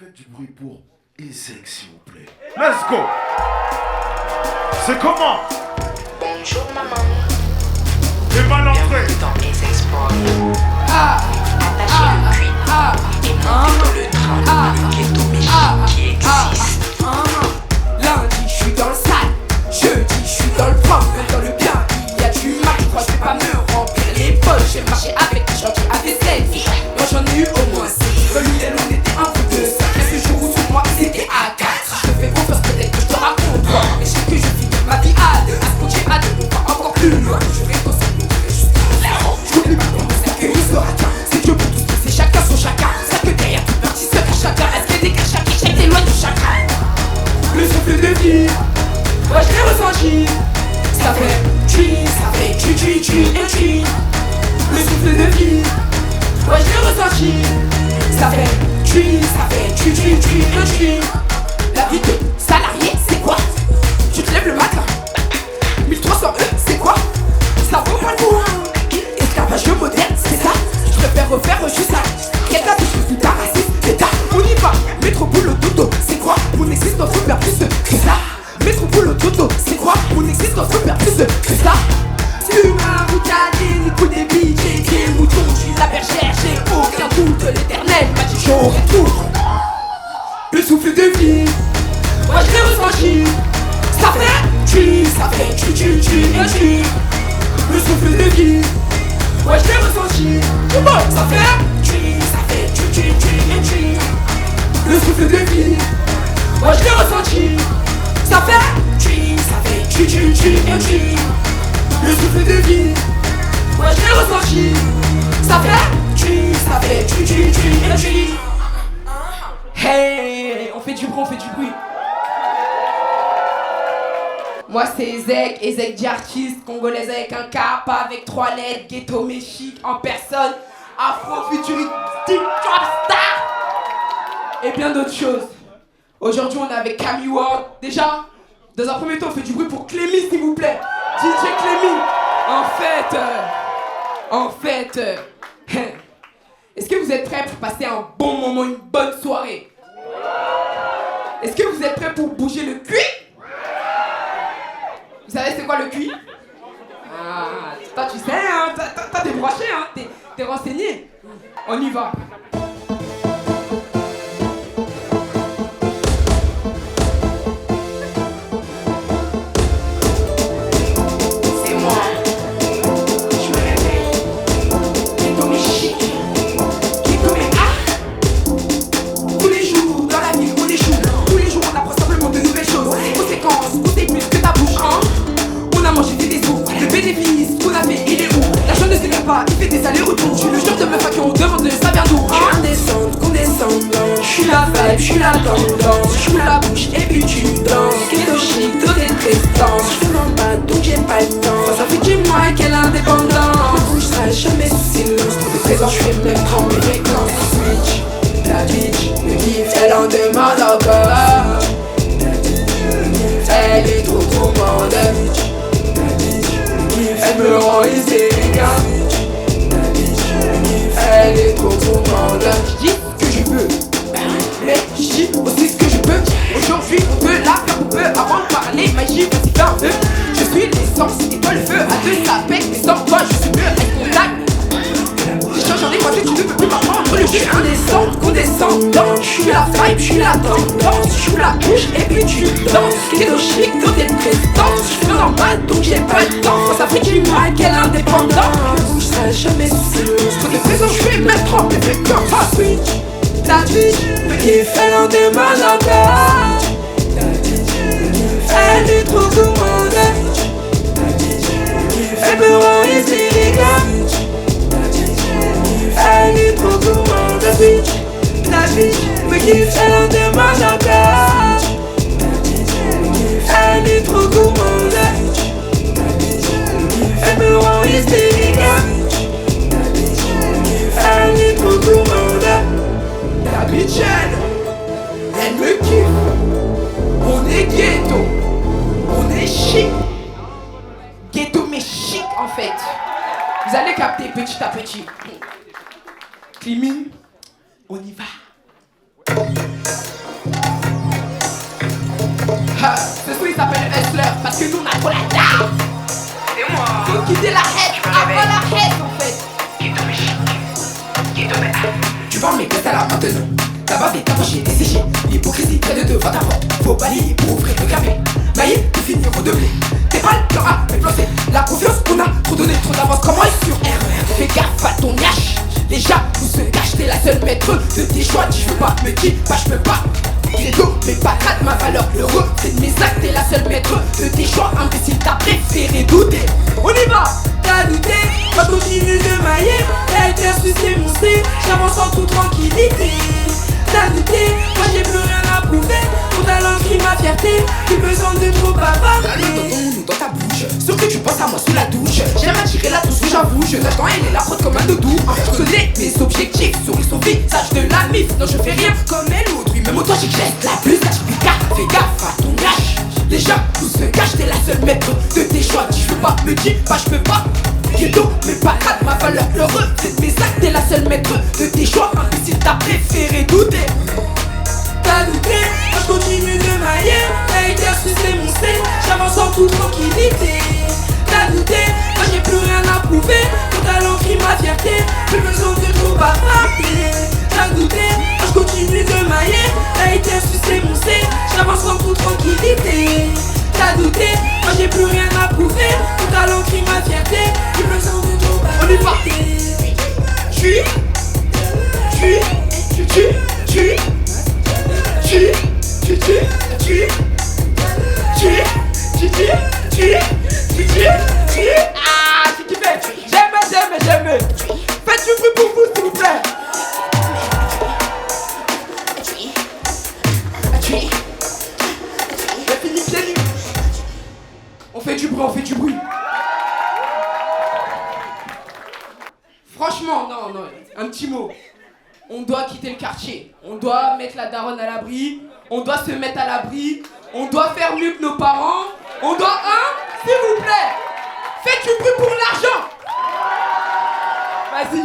Faites du bruit pour Ezek, s'il vous plaît. Let's go. C'est comment? Bonjour maman. T'es mal entré. Bienvenue dans Ezek's Party. Attachez le cuit et montez dans le train le ghetto méchant qui existe. Lundi, je suis dans le sale. Jeudi, je suis dans le propre. Même dans le bien, il y a du mal. Je crois que je vais pas me remplir les poches. J'ai marché avec des gens qui avaient 16. Moi j'en ai eu au moins 6. Celui d'elle, on était un peu de ça. Mais ce jour où sur moi, c'était à 4. Si je te fais confiance, peut-être que je te raconte toi. Mais je sais que je finis ma vie à 2. À ce qu'on à 2, on va encore plus loin. Je vais consommer juste là-haut. Je n'oublie pas comment c'est que il sera qu'un. C'est Dieu pour tous, c'est chacun son chacun. Ça que derrière tout petit se cache chacun. Est-ce que des cachats qui chaque loin du chacun? Le souffle de vie, moi je l'ai ressenti. Ça fait tu, et tu. Le souffle de vie, moi je l'ai ressenti. Ça fait tu, et tu. La vie de salarié, c'est quoi? Tu te lèves le matin, 1300 c'est quoi? Ça vaut pas le coup, hein. Esclavage moderne, c'est ça. Je préfère refaire juste ça. Quel a touché tout ta raciste, c'est ta. On y va, métropole au dodo, c'est quoi? Mon existence peut faire plus que ça. Métropole au dodo, c'est quoi? Mon existence peut faire plus que ça. Tu m'as boucadé, les coups des billes, j'ai été le mouton, je suis la bergère, j'ai aucun doute, l'éternel m'a dit j'aurai tout. Le souffle de vie, moi je l'ai ressenti. Ça fait tu, et tu. Le souffle de vie, moi je l'ai ressenti. Ça fait tu, et tu. Le souffle de vie, moi je l'ai ressenti. Ça fait tu, et tu. Le souffle de vie, moi je l'ai ressenti. Ça fait tu, et tu. Hey, on fait du bruit. Moi c'est Ezek d'artiste, congolaise avec un K, pas avec 3 lettres, ghetto méchique en personne, afro-futuriste, trap star et bien d'autres choses. Aujourd'hui on est avec Camille Ward. Déjà, dans un premier temps on fait du bruit pour Clémy s'il vous plaît. DJ Clémy. En fait, est-ce que vous êtes prêts pour passer un bon moment, une bonne soirée? Est-ce que vous êtes prêts pour bouger le cul? Vous savez c'est quoi le cuit? Ah, toi tu sais, hein, t'as débranché, hein, t'es renseigné. On y va. C'est moi. Je me réveille. Ghetto mes chic, ghetto mes tous les jours dans la vie on échoue. Tous les jours on apprend simplement de nouvelles choses. Conséquences, on sait plus que ta bouche, hein. On a mangé des sous, le bénéfice qu'on a fait il est où? L'argent ne s'écarte pas, il fait des allers-retours. Je suis le genre de meuf à qui on demande ça vient d'où, hein. Condescendant, je suis la vibe, je suis la tendance. Je suis la bouche et puis tu danses. Ghetto chic, donner de prestance. Je fais mon pas donc j'ai pas le temps. Ça fait 10 mois qu'elle est indépendante. Je serai jamais sous silence. De présent je fais même prendre mes fréquences. Switch, la bitch, me kiffe, elle en demande encore. Elle est trop gourmande. Elle me rend hystérique. Elle est trop gourmande. Je dis ce que je veux, mais je dis aussi ce que je peux. Aujourd'hui on peut la faire on peut. Avant de parler magie, vas-y fais un peu. Je suis l'essence et toi le feu. À deux ça pète mais sans toi je suis mieux avec mon lac. J'échange en équation, tu ne peux plus m'apprendre. Je suis indécente, condescendante. Je suis la vibe, je suis la tendance. Je suis la bouche et puis tu danses. Ghetto chic, dans tes présences. Je suis normal donc j'ai pas le temps. Ça fait 10 mois qu'elle est indépendante. Je serai jamais sous silence. Pour tes présents, je vais mettre en mes fréquences. Ah switch, la bitch, me kiffe, elle en demande encore. Elle est trop gourmande. Elle me rend hystérique. Elle est trop gourmande, la bitch, me kiffe, elle en demande encore. Elle est trop gourmande. Elle me rend hystérique. Elle est trop gourmande. La bitch, elle me kiffe. On est ghetto, on est chic. Ghetto mais chic en fait. Vous allez capter petit à petit. Clémy, on y va. Ce son il s'appelle Hustler parce que nous on a trop la dalle. C'est moi. Faut quitter la haine, avant la haine en fait. Tu parles mais que t'as la maintenant. Ta bave est approchée, desséchée. L'hypocrisie près de devant ta porte. Faut balayer pour ouvrir le café. Maillé, tu finis redoubler. T'es pas le plan A, mais planté. La confiance qu'on a, trop donné, trop d'avance. Comment est sur R? Fais gaffe à ton lâche. Les jaloux se cachent, t'es la seule maître de tes choix. Je veux pas, me dis pas, je peux pas. Credo, mais pas de ma valeur. Le reflet de mes actes, t'es la seule maître de tes choix. Imbécile, t'as préféré douter. On y va! T'as douté, moi continue de mailler. T'as été sucé mon C, j'avance en toute tranquillité. T'as douté, moi j'ai plus rien à prouver. Ton talent crie ma fierté, plus besoin de trop bavarder. T'as le tonton dans ta bouche, sauf que tu penses à moi sous la douche. J'aime attirer la douce, j'avoue, je l'attends, elle est la fraude comme un doudou. Je connais mes objectifs, souris son visage de la mif. Non je fais rien comme elle ou autrui, même autant j'y jette la plus lâche. Fais gaffe à ton lâche. Les gens tous se cachent, t'es la seule maître de tes choix. Tu veux pas, me dis pas, je peux pas. Ghetto, mais pas de ma valeur. Le reflet de mes actes, t'es la seule maître de tes choix. Imbécile, t'as préféré douter. T'as douté, moi je continue de mailler. T'as été sucé mon C, j'avance en toute tranquillité. T'as douté, moi j'ai plus rien à prouver. Ton talent crie ma fierté, plus besoin de trop bavarder. T'as douté, moi je continue de mailler. T'as été sucé mon C, j'avance en toute tranquillité. T'as douté, moi j'ai plus rien à prouver. Ton talent crie ma fierté, plus besoin de trop bavarder. On y va. Ah, c'est qui fait. J'aime. Faites du bruit pour vous, s'il vous plaît. J'ai fini pieds nus. On fait du bruit. Franchement, non, un petit mot. On doit quitter le quartier. On doit mettre la daronne à l'abri. On doit se mettre à l'abri. On doit faire mieux que nos parents. On doit, s'il vous plaît. Faites du bruit pour l'argent. Vas-y.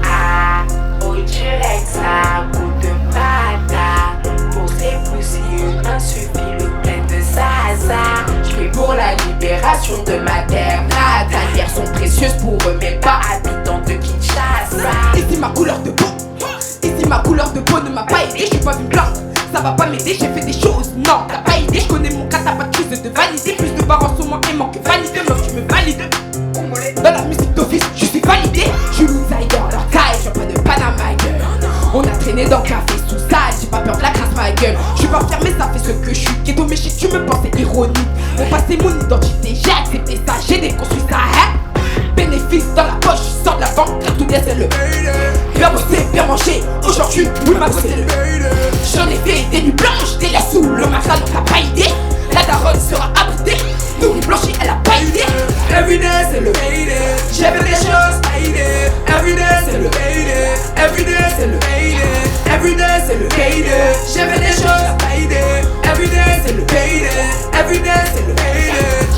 Ah, au direct, ça coup de patate. Pour ces poussières, un suffit le plein de zaza. Je prie pour la libération de ma terre natale. Terres sont précieuses pour eux, mais pas habitants de Kinshasa. Ici ma couleur de peau. Ici ma couleur de peau ne m'a pas aidé. Je suis pas une blanche. Ça va pas m'aider, j'ai fait des choses. Non, t'as pas aidé. Je connais mon cas, t'as pas de crise de valider. Plus de barres en ce moment aimant que valider. Meuf, tu me valides. Dans la musique d'office, je suis validé. Je suis loser dans leur taille, je viens pas de Panama gueule. On a traîné dans le café sous sale, j'ai pas peur de la crasse ma gueule. Je suis pas fier mais ça fait ce que je suis. Ghetto méché, tu me pensais ironique. Mon passé, mon identité, j'ai accepté ça, j'ai déconstruit ça, hein. Bénéfice dans la poche, sors de la banque, car tout bien c'est le bien bossé, bien manger, aujourd'hui, oui ma c'est le j'en ai fait des nuits blanches, des laits sous le matelas, donc t'as pas idée. La daronne sera abritée, nourrie blanchie, elle a pas idée. Everyday c'est le j'ai fait des choses, everyday c'est le everyday c'est le everyday c'est le j'ai fait des choses, everyday c'est le everyday c'est le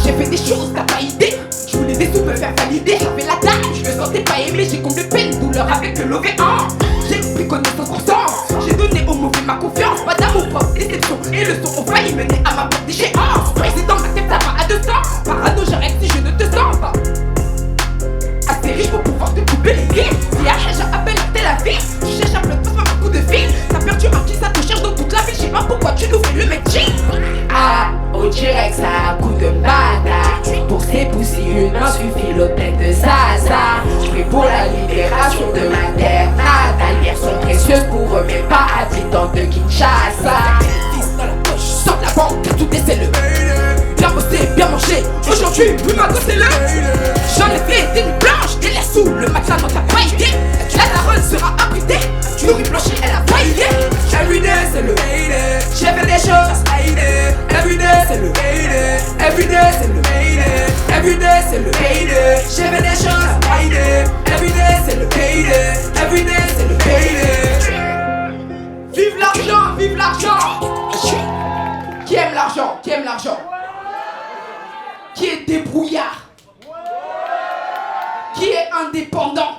j'ai fait des choses, t'as pas idée. Je voulais des sous me faire valider, j'avais la dalle, je me sentais pas aimé, j'ai comblé peine, douleur avec le l'OV1. J'ai pris connaissance pour sang, j'ai donné au mauvais ma confiance, pas d'amour propre, déception et le son ont failli mener à ma porte d'échéance. Président, ma tête ça va à 200, parano j'arrête si je ne te sens pas. Assez riche pour pouvoir te couper les pieds. Si Aja appelle à Tel Aviv, tu cherches un plot passe un coup de fil. T'as perdu un petit, ça te cherche dans toute la ville, je sais pas pourquoi tu nous fais le métier. Ah, au direct, ça a coup de patate. Pour ces poussières, un suffit le plein de zaza. Je prie pour la libération de ma terre natale. Terres sont précieuses pour eux, mais pas habitants de Kinshasa. Fils dans la poche, sors de la banque, car tout est le bien bossé, bien mangé, aujourd'hui, oui ma gosse c'est le j'en ai fait des nuits blanches, des laits sous le matelas, non t'as pas idée. La daronne sera abritée, tu nourris blanchie, elle a pas idée. Everyday c'est le j'ai fait des choses, everyday c'est le everyday c'est le everyday c'est le j'ai fait des choses, everyday c'est le everyday c'est le vive l'argent, vive l'argent. Qui aime l'argent, qui aime l'argent, qui est débrouillard, qui est indépendant.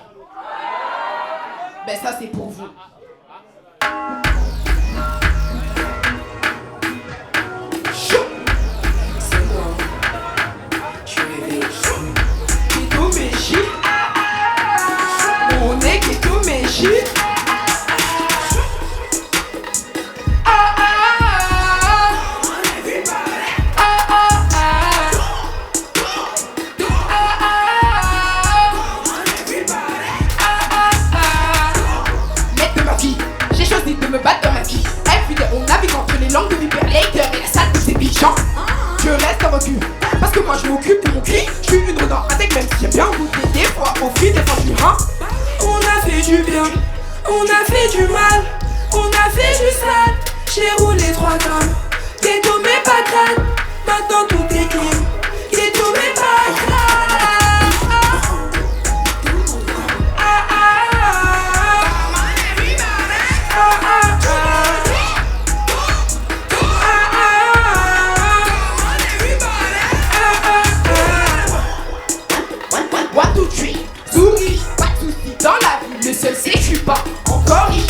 Ben ça c'est pour vous. de me battre dans ma vie. Everyday, on navigue entre les langues de Viper Later et la salle de ces bichons. Je reste en recul, parce que moi je m'occupe de mon cul. Je suis une redent avec, même si j'aime bien goûter des fois au fil des fois du rang. On a fait du bien, on a fait du mal, on a fait du sale. J'ai roulé 3 grammes, ghetto mais pas crade. Maintenant tout est clean, ghetto mais pas crade. One, two, three, souris, pas de soucis dans la vie. Le seul c'est que je suis pas encore riche.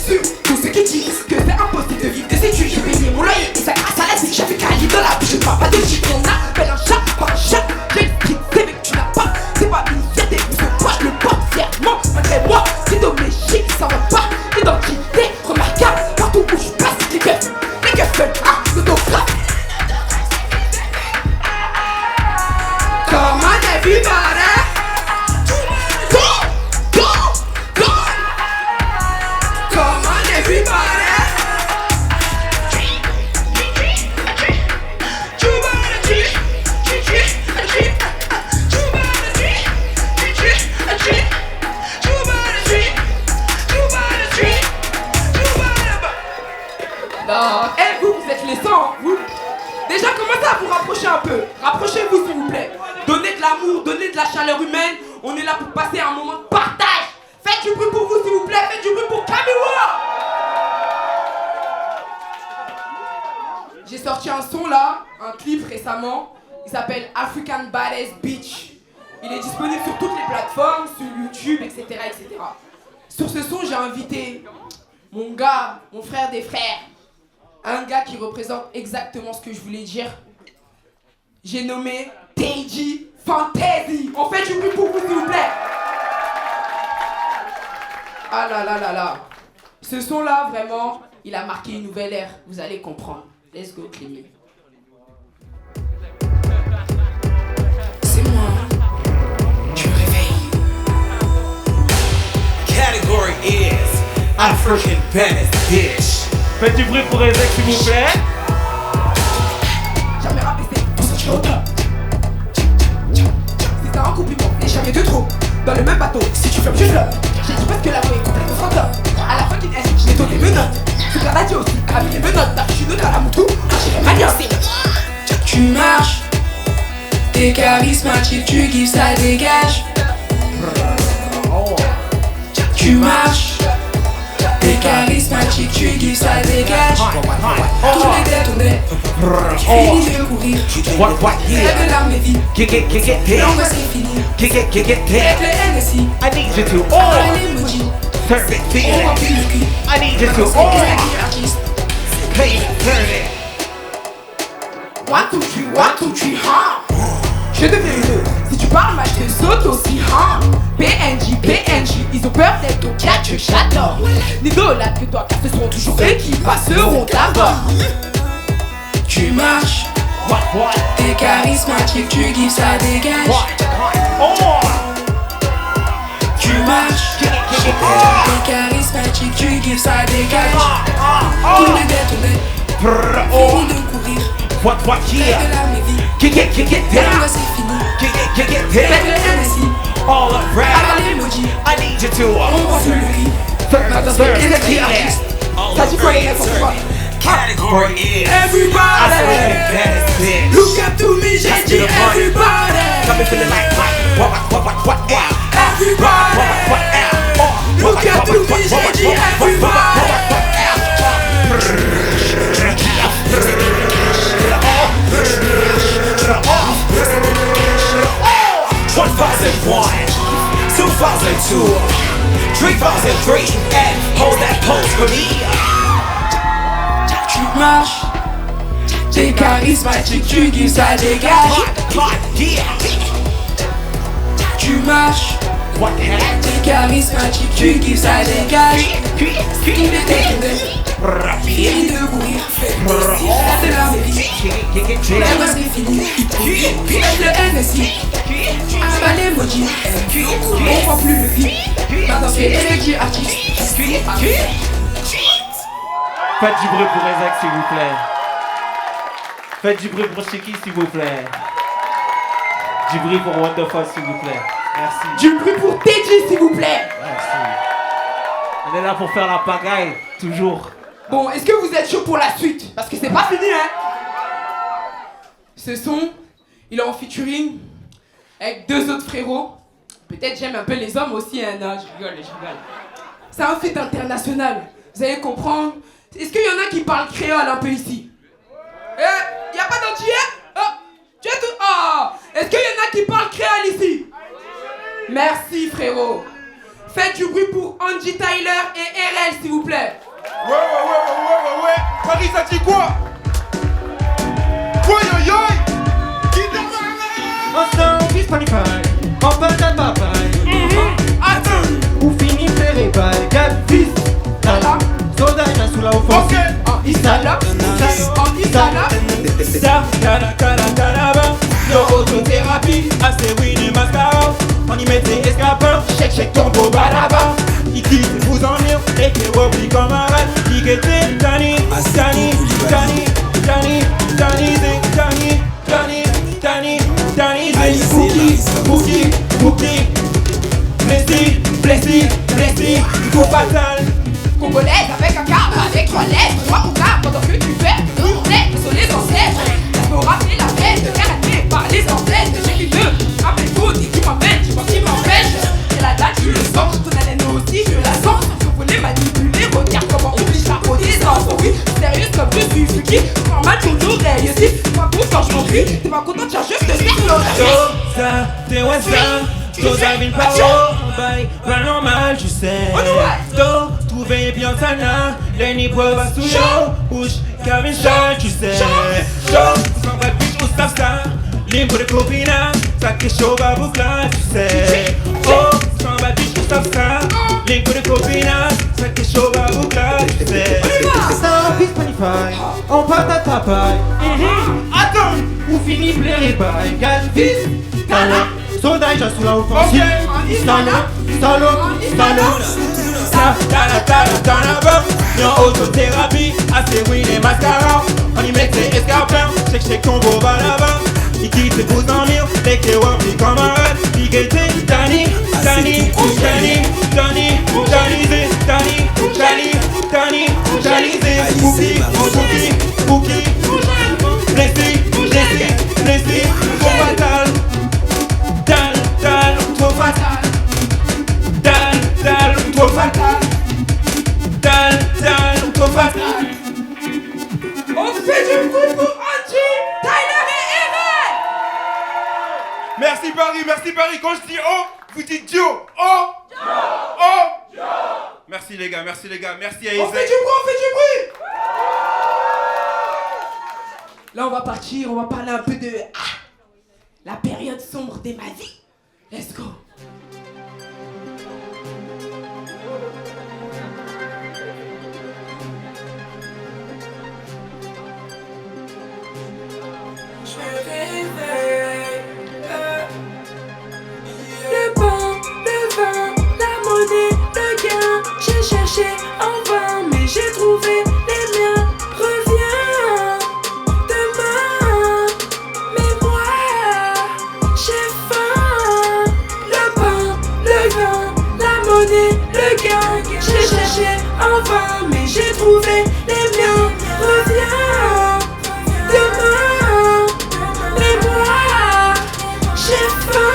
Je suis tous ceux qui disent que c'est impossible de vivre de ces tues. J'ai payé mon loyer et ça grâce à la vie. J'avais qu'à aller dans la bouche, je ne parle pas de chic. On appelle un chat par un chat. J'ai une petite CV que tu n'as pas. C'est pas initiaté, mais ce pas je le porte fièrement. Malgré moi, c'est domestique, ça va pas. Identité remarquable, partout où je passe. Les keufs veulent l'autographe. Come on everybody. Eh vous êtes les sangs, vous. Déjà commencez à vous rapprocher un peu. Rapprochez-vous s'il vous plaît. Donnez de l'amour, donnez de la chaleur humaine. On est là pour passer un moment de partage. Faites du bruit pour vous s'il vous plaît. Faites du bruit pour Kamiwa. J'ai sorti un son là, un clip récemment. Il s'appelle African Badass Bitch. Il est disponible sur toutes les plateformes, sur YouTube, etc. etc. Sur ce son, j'ai invité mon gars, mon frère des frères. Un gars qui représente exactement ce que je voulais dire. J'ai nommé Teji Fantasy. On fait du bruit pour vous s'il vous plaît. Ah là là là là. Ce son là vraiment, il a marqué une nouvelle ère. Vous allez comprendre. Let's go Clémy. C'est moi. Je me réveille. Category is African Badass Bitch. Faites du bruit pour Ezek s'il vous plaît. Jamais rabaissé, pour ça je suis au top. C'est un compliment, et jamais de trop. Dans le même bateau, si tu floppes, je floppe. J'ai dit parce que la voix est complètement fantôme. À la fucking S, je n'ai donné mes notes. C'est la radio aussi, a mis les menottes. Je suis neutre à la moutou, j'irai manière. Tu marches, t'es charismatique, tu gives, ça dégage. Tu marches, t'es charismatique, tu gives, ça dégage. Tournez, fini de courir. Lève de l'arme et vie. L'angoisse est finie. Avec le NSI. I need you to Avalez l'emoji. turn it, feel On remplit le cul. I need you to Artiste. play it, turn it. 1, 2, 3, 1, 2, 3, je deviens une. Si tu parles mal, je saute aussi, PNJ, ils ont peur d'être au catch, j'adore. N'idolâtre que toi, car ce seront toujours eux qui passeront d'abord. Tu marches, t'es charismatique, tu gives, ça dégage. Tu marches, t'es charismatique, tu gives, ça dégage. Tourner, détourner, fini de courir. What, Lève yeah. de l'arme et vie. Kick it L'angoisse down. est finie. Kick it Avec down. le NSI. All around. Avalez l'emoji. I need you to On remplit le cul. Maintenant c'est énergie artiste. Ça dit quoi les gars, faut quoi? Category is Everybody, African Badass Bitch. look up to me, j'ai dit everybody. Coming feeling like what, yeah. Everybody, look up to me, j'ai dit everybody. 1001, 2002, 3003, and hold that pose for me. Tu marches, t'es charismatique, tu gives, ça dégage. Yeah. Tu marches, what happened? t'es charismatique, tu gives, ça dégage. Fini de détourner, fini de courir. Lève de l'arme et vie. L'angoisse est finie. Lève le NSI. Avalez l'emoji. On voit plus le vide. Maintenant c'est énergie artiste. Faites du bruit pour Ezek, s'il vous plaît. Faites du bruit pour Chiki, s'il vous plaît. Du bruit pour Wonderful, s'il vous plaît. Merci. Du bruit pour Teddy, s'il vous plaît. Merci. On est là pour faire la pagaille, toujours. Bon, est-ce que vous êtes chaud pour la suite? Parce que c'est pas fini, hein. Ce son, il est en featuring avec 2 autres frérots. Peut-être j'aime un peu les hommes aussi, hein. Non, je rigole. C'est un feat international. Vous allez comprendre. Est-ce qu'il y en a qui parlent créole un peu ici? Y a pas d'antillais? Oh, tu es tout. Oh, est-ce qu'il y en a qui parlent créole ici? Merci, frérot. Faites du bruit pour Angie Tyler et RL, s'il vous plaît. Ouais. Paris, ça dit quoi? Yo. Ensemble, Spotify, on parle de papaye. Attends. Ou fini ferré by Galvis. Tala, soda et sous la offense. Ok. En Isala. Ça, cala, yo, autothérapie, assez winner mascara. On y met tes escapins, check ton beau balaba. Il quitte vous en mire, et qui replie comme un rat. Il guette Tani, Bookie, blessé, coup fatal. Congolaise avec un cadre, avec 3 lettres, 3 ou 4 pendant que tu fais tourner sur les ancêtres. Ça peut rappeler la fête, canapé par les ancêtres. J'ai qu'une rappelle-vous, dis qui m'emmène, je pense qu'il m'empêche. Et la date, tu le sens, ton haleine aussi, je la sens. Si vous voulez manipuler, regarde comment on oblige la renaissance. Oui, sérieuse comme je suis, Fuki, normal ton oreille aussi. Pas bon quand je m'enfuis, t'es pas content, tiens, je te serre l'oreille. Ça, t'es Westin, Tosa vin paro, pas normal, tu sais. Do, trouver bien sana, Lenny Pova Suyo, Push, Kevin Shaw, tu sais. Show, sans vrai bitch ou staff ça, libre de copina, ça que chaud va boucler, tu sais. Oh, sans vrai bitch ou staff ça, libre de copina, ça que chaud va boucler, tu sais. Ensemble, Spotify, on parle de papaye. Attends. Ou fini ferré by Galvis. Tala, soda et sous la offense. Isala. Ça, tala, yo, autothérapie, assez winner mascara. On y met tes escarpins, check ton beau balaba. Il quitte vous en mire, les qui replie comme un rat. Il guette Tani, Bookie, blessé, trop fatal. Trop fatal. On fait du bruit pour Angie, Tyler et RL. Merci Paris. Quand je dis oh, vous dites Dio. Oh. Merci les gars. Merci à On fait Ezek. du bruit. Là, on va partir, on va parler un peu de la période sombre de ma vie. Let's go. Le pain, le vin, la monnaie, le gain. J'ai cherché en vain, mais j'ai trouvé les miens. Reviens demain, mais moi j'ai faim. Le pain, le vin, la monnaie, le gain. J'ai cherché en vain, mais j'ai trouvé les miens. Reviens demain, mais moi j'ai faim.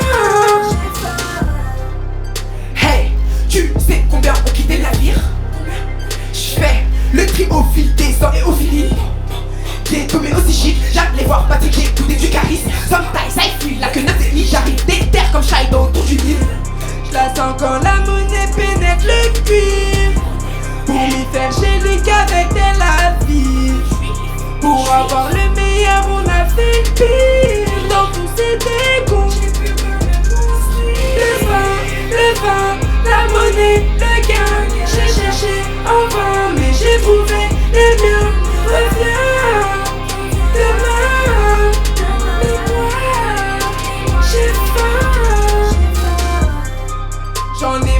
Hey, tu sais combien ont quitté le navire? J'fais le tri au fil des ans et au fil. Qui est tombé aussi chic, j'aime les voir pratiquer tout du charisme. Sometimes I feel like un demi. J'arrive des terres comme Shido autour du Nil. J'la sens quand la monnaie pénètre le cuir. Pour m'y faire gélique avec de la vie. Pour avoir le meilleur, on a fait le pire. Dans tous ces dégoûts. Le vin, la monnaie, le gain. J'ai cherché en vain, mais j'ai trouvé les miens. Reviens demain, mais moi j'ai faim. J'en ai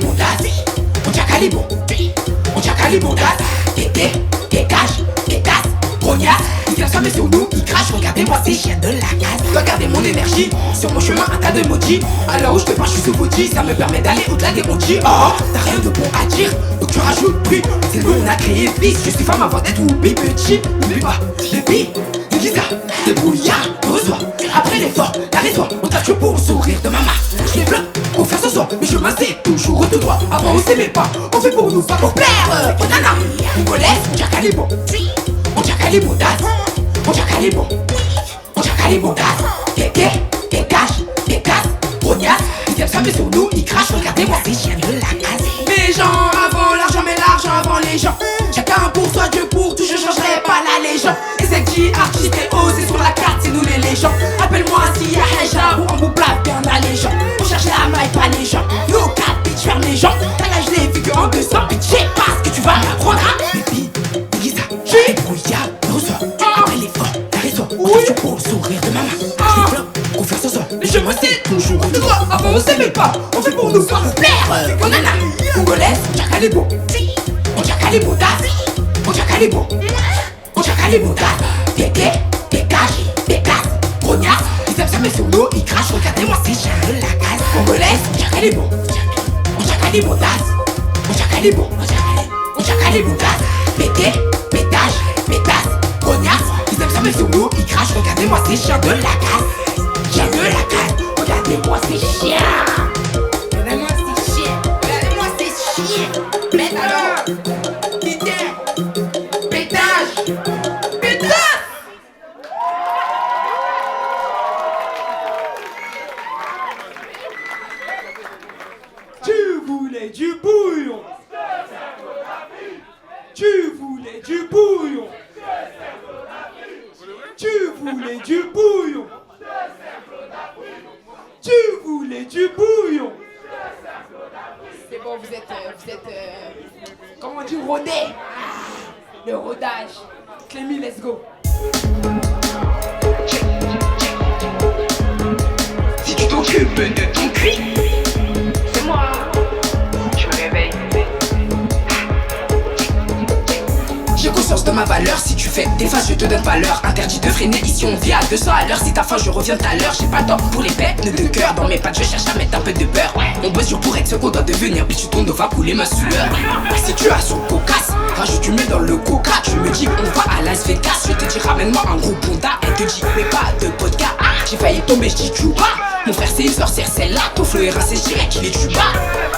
mondes d'Asie, on t'a calé jamais sur nous, ils crachent. Regardez-moi ces chiens de la casse. Je dois garder mon énergie. Sur mon chemin, un tas de maudits. À l'heure où je te parle, je suis sous body. Ça me permet d'aller au-delà des rondis. Oh, t'as rien de bon à dire, donc tu rajoutes prix. C'est nous, on a créé fils. Je suis femme avant d'être oubli petit. N'oublie pas, les billes, les guitares, des brouillards, reçois. Après l'effort, la raison, on t'a tué pour le sourire de maman. Je les bloque, on fait ce soir, mais je m'assieds toujours tout droit. Avant on s'aimait pas, on fait pour nous, pas pour plaire. Oh nana, on connaît, on tient qu'à les bons. On tient qu'à les bons dates, on tient qu'à les bons. On tient qu'à les bons dates. Des caches, brognasse. Ils aiment ça mais sur nous, ils crachent, regardez-moi ces chiens de la casse. Mes gens avant l'argent, mais l'argent avant les gens. Chacun pour soi, Dieu pour tout, je changerai pas la légende. Et c'est qui artiste et osé sur la carte, c'est nous les légendes. Appelle-moi s'il y a Haja ou en boublade, bien allégeant. On cherche la maille, pas les gens. No cap, bitch, ferme les gens. T'as l'âge les figures en 200, bitch, je sais pas ce que tu vas m'apprendre. Baby, dis ça, j'ai brouillard, reçois. Après l'effort, la raison, on t'a tué pour le sourire de maman. Je les bloque, on fait ce soir, mais je m'assieds toujours tout droit. Avant on s'aimait pas, on fait pour nous faire plaire. On nana, congolaise, on tient qu'à les bons. On tient qu'à les bons dates, on tient qu'à les bons. On tient qu'à les bons dates. Des caches, brognasses. Ils aiment ça mais sur nous, ils crachent. Regardez-moi ces chiens de la casse. Congolaise, on tient qu'à les bons. On tient qu'à les bons dates. On tient qu'à les bons. On tient qu'à les bons dates. Pétasse, brognasses. Ils aiment ça mais sur nous, ils crachent. Regardez-moi ces chiens de la casse. Chiens de la casse. Regardez-moi ces chiens. Regardez-moi ces chiens. Regardez-moi ces chiens. Maintenant, pétage. Tu voulais du bouillon. Tu voulais du bouillon. Tu voulais du bouillon. Tu voulais du bouillon. C'est bon, vous êtes comment on dit, rodé. Le rodage. Clémy, let's go. Si tu t'occupes de ton cul, c'est moi. Je me réveille. J'ai conscience de ma valeur, si tu fais des faces je te donne pas l'heure. Interdit de freiner, ici on vit à 200 à l'heure. Si t'as faim je reviens tout à l'heure, j'ai pas le temps pour les bêtes de cœur. Dans mes pattes je cherche à mettre un peu de beurre. On bosse dur pour être ce qu'on doit devenir, puis tu tournes va couler ma sueur. Situation cocasse, rajoute tu mets dans le coca. Tu me dis on va à Las Vegas, je te dis ramène-moi un gros bunda. Elle te dit mais pas de vodka, j'ai failli tomber, je dis tu bats. Mon frère c'est une sorcière celle-là, ton flow est rincé, je dirais qu'il est tu bats.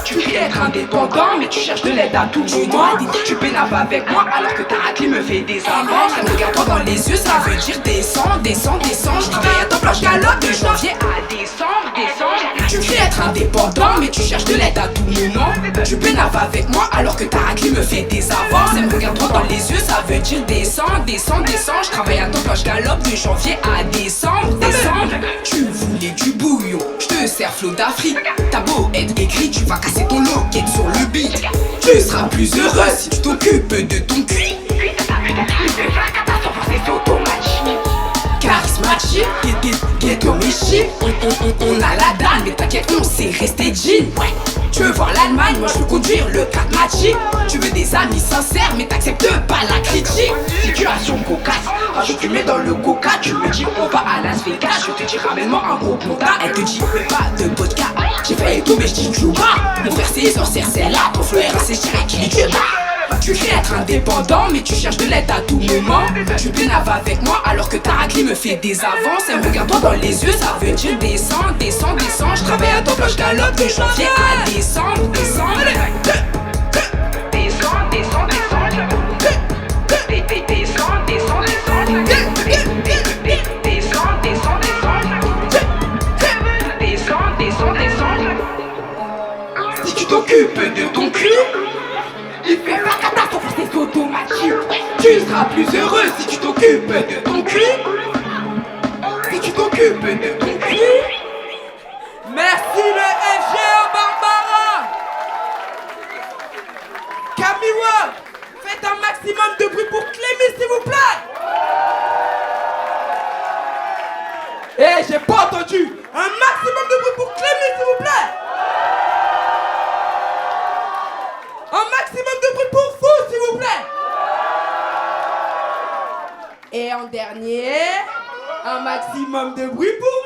Tu cries être indépendant, mais tu cherches de l'aide à tout moment. Tu pénaves avec moi alors que ta raclée me fait des avances. Regarde-toi dans les yeux, ça veut dire descends. Je travaille à temps plein, je galope de janvier à décembre. Tu cries être indépendant, mais tu cherches de l'aide à tout moment. Tu pénaves avec moi alors que ta raclée me fait des avances. Regarde-toi dans les yeux, ça veut dire descends. Je travaille à temps plein, je galope de janvier à décembre. Tu voulais du bouillon, je te sers flot d'Afrique. T'as beau être écrit, tu vas casser ton loquette sur le beat. Tu seras plus heureux si tu t'occupes de ton cul. Charismatique, get au Michi. On a la dalle, mais t'inquiète, on sait rester jean. Ouais. Tu veux voir l'Allemagne, moi je veux conduire le 4 Machi. Tu veux des amis sincères, mais t'acceptes pas la critique. Situation cocasse, rajoute tu mets dans le coca. Tu me dis on va à Las Vegas, je te dis ramène-moi un gros ponta. Elle te dit mais pas de vodka, j'ai failli tomber, je dis tu bats. Mon frère c'est une sorcière, c'est là, ton fleur c'est tiré qui tu bats. Tu cries être indépendant, mais tu cherches de l'aide à tout moment. Tu pénaves avec moi alors que ta raclée me fait des avances. Elle me regarde-toi dans les yeux, ça veut dire descends. Je travaille à temps plein, je galope de janvier à décembre. Si tu t'occupes de ton cul, il fait pas catastrophe, c'est automatique. Tu seras plus heureux si tu t'occupes de ton cul. Si tu t'occupes de ton cul. Merci le FGO Barbara. Kamiwa, faites un maximum de bruit pour Clémy s'il vous plaît. Eh, j'ai pas entendu. Un maximum de bruit pour Clémy s'il vous plaît. Un maximum de bruit pour vous s'il vous plaît. Et l'an dernier. Un maximum de bruit pour